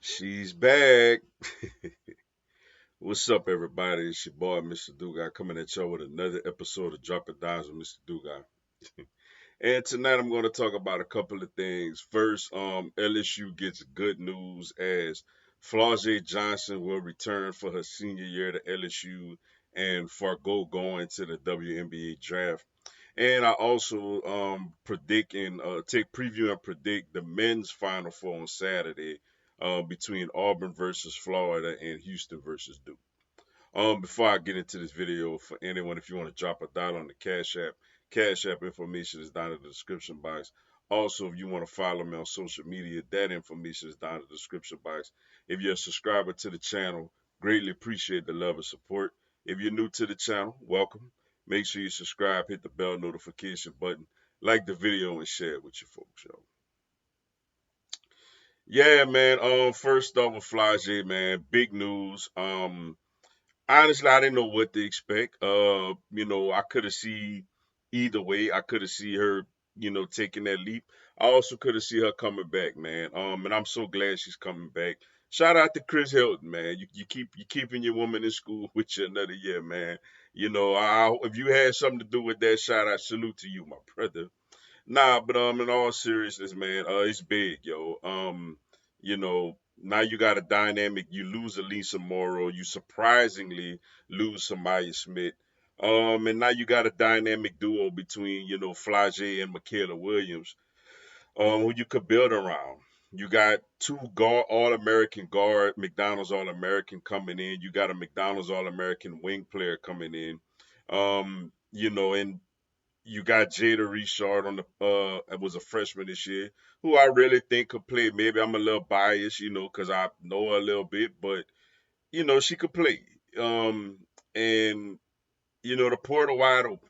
She's back. What's up, everybody? It's your boy, Mr. Dugai, coming at y'all with another episode of Dropping Dimes with Mr. Dugai. And tonight I'm going to talk about a couple of things. First, LSU gets good news as Flaujae Johnson will return for her senior year to LSU and forgo going to the WNBA draft. And I also predict and take preview and predict the men's Final Four on Saturday between Auburn versus Florida and Houston versus Duke. Before I get into this video, for anyone, if you want to drop a dollar on the Cash App information is down in the description box. Also, if you want to follow me on social media, that information is down in the description box. If you're a subscriber to the channel, greatly appreciate the love and support. If you're new to the channel, welcome. Make sure you subscribe, hit the bell notification button, like the video, and share it with your folks, yo. Yeah, man. First off with Flaujae, man, big news. Honestly, I didn't know what to expect. I could have seen either way. I could have seen her, taking that leap. I also could have seen her coming back, man. And I'm so glad she's coming back. Shout out to Chris Hilton, man. You keeping your woman in school with you another year, man. If you had something to do with that, shout out, salute to you, my brother. Nah, but in all seriousness, man, it's big, yo. Now you got a dynamic. You lose Elisa Morrow. You surprisingly lose Samaya Smith. And now you got a dynamic duo between Flaujae and Michaela Williams, who you could build around. You got two All American guard, McDonald's All American coming in. You got a McDonald's All American wing player coming in. And you got Jada Richard on the was a freshman this year, who I really think could play. Maybe I'm a little biased, because I know her a little bit, but she could play. And the portal wide open.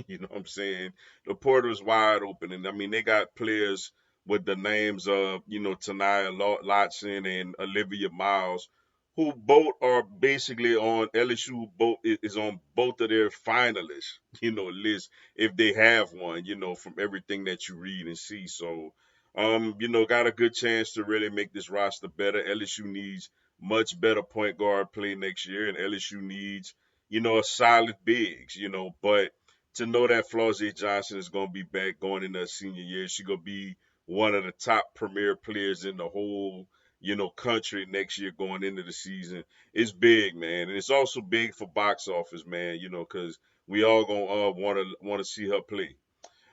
You know what I'm saying? The portal is wide open, and I mean they got players with the names of Tanaya Lotson and Olivia Miles, who both are basically on LSU. Both is on both of their finalists, list if they have one. From everything that you read and see. So, got a good chance to really make this roster better. LSU needs much better point guard play next year, and LSU needs a solid bigs, but to know that Flaujae Johnson is going to be back going into her senior year, she's going to be one of the top premier players in the whole, country next year going into the season. It's big, man. And it's also big for box office, man, because we all going to want to see her play.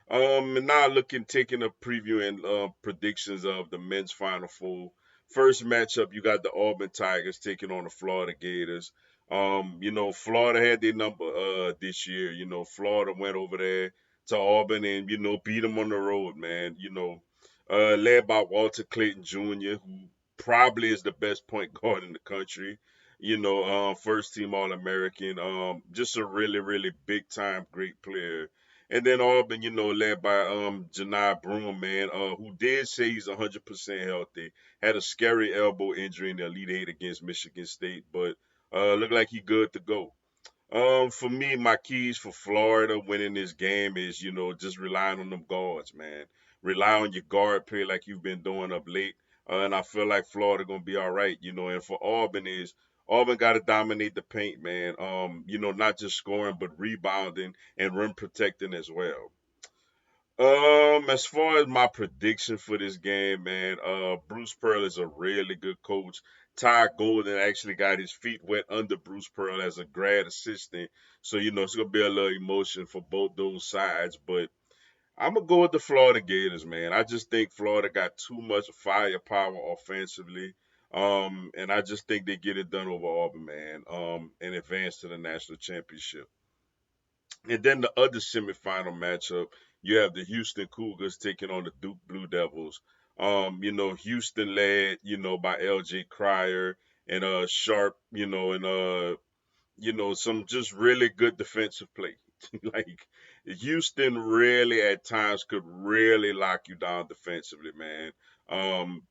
And now taking a preview and predictions of the men's Final Four. First matchup, you got the Auburn Tigers taking on the Florida Gators. Florida had their number this year. Florida went over there to Auburn and beat them on the road, man. Led by Walter Clayton Jr., who probably is the best point guard in the country. First team All American. Just a really, really big time great player. And then Auburn, led by Janai Broom, man, who did say he's 100% healthy. Had a scary elbow injury in the Elite Eight against Michigan State, but looked like he good to go. For me, my keys for Florida winning this game is, just relying on them guards, man. Rely on your guard play like you've been doing up late. And I feel like Florida gonna be all right, And for Auburn is Auburn got to dominate the paint, man. Not just scoring but rebounding and rim protecting as well. As far as my prediction for this game, man, Bruce Pearl is a really good coach. Ty Golden actually got his feet wet under Bruce Pearl as a grad assistant, so it's gonna be a little emotion for both those sides. But I'm gonna go with the Florida Gators, man. I just think Florida got too much firepower offensively, and I just think they get it done over Auburn, man, and advance to the national championship. And then the other semifinal matchup, you have the Houston Cougars taking on the Duke Blue Devils. Houston led, by LJ Cryer and Sharp, and some just really good defensive play. Like Houston really at times could really lock you down defensively, man. And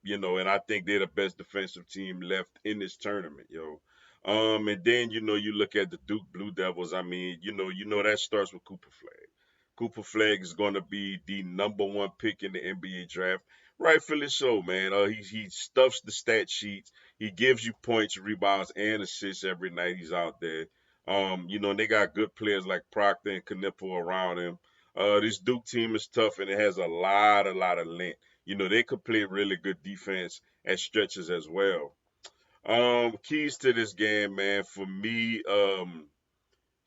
I think they're the best defensive team left in this tournament, yo. And then you look at the Duke Blue Devils. I mean, that starts with Cooper Flag. Cooper Flag is going to be the number one pick in the NBA draft. Rightfully so, man. He stuffs the stat sheets. He gives you points, rebounds, and assists every night he's out there. And they got good players like Proctor and Knippel around him. This Duke team is tough and it has a lot of length. They could play really good defense at stretches as well. Keys to this game, man. For me,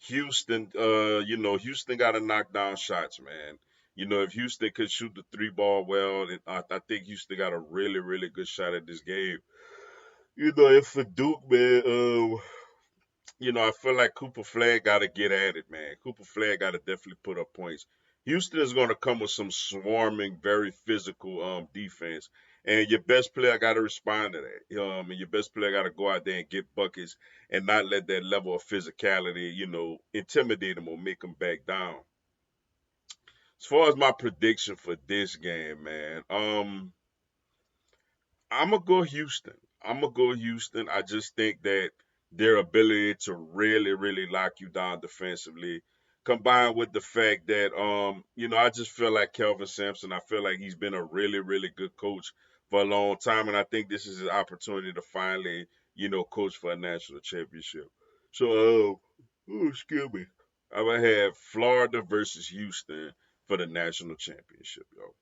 Houston got to knock down shots, man. If Houston could shoot the three ball well, then I think Houston got a really, really good shot at this game. And for Duke, man, I feel like Cooper Flag got to get at it, man. Cooper Flag got to definitely put up points. Houston is going to come with some swarming, very physical defense, and your best player got to respond to that. And your best player got to go out there and get buckets and not let that level of physicality, intimidate them or make them back down. As far as my prediction for this game, man, I'm gonna go Houston. I'm gonna go Houston. I just think that their ability to really, really lock you down defensively, combined with the fact that I just feel like Kelvin Sampson. I feel like he's been a really, really good coach for a long time, and I think this is his opportunity to finally, coach for a national championship. So, excuse me. I'm gonna have Florida versus Houston for the national championship, yo.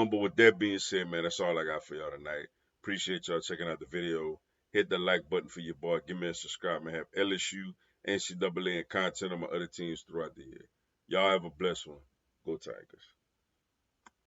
But with that being said, man, that's all I got for y'all tonight. Appreciate y'all checking out the video. Hit the like button for your boy. Give me a subscribe, man. Have LSU, NCAA, and content on my other teams throughout the year. Y'all have a blessed one. Go Tigers.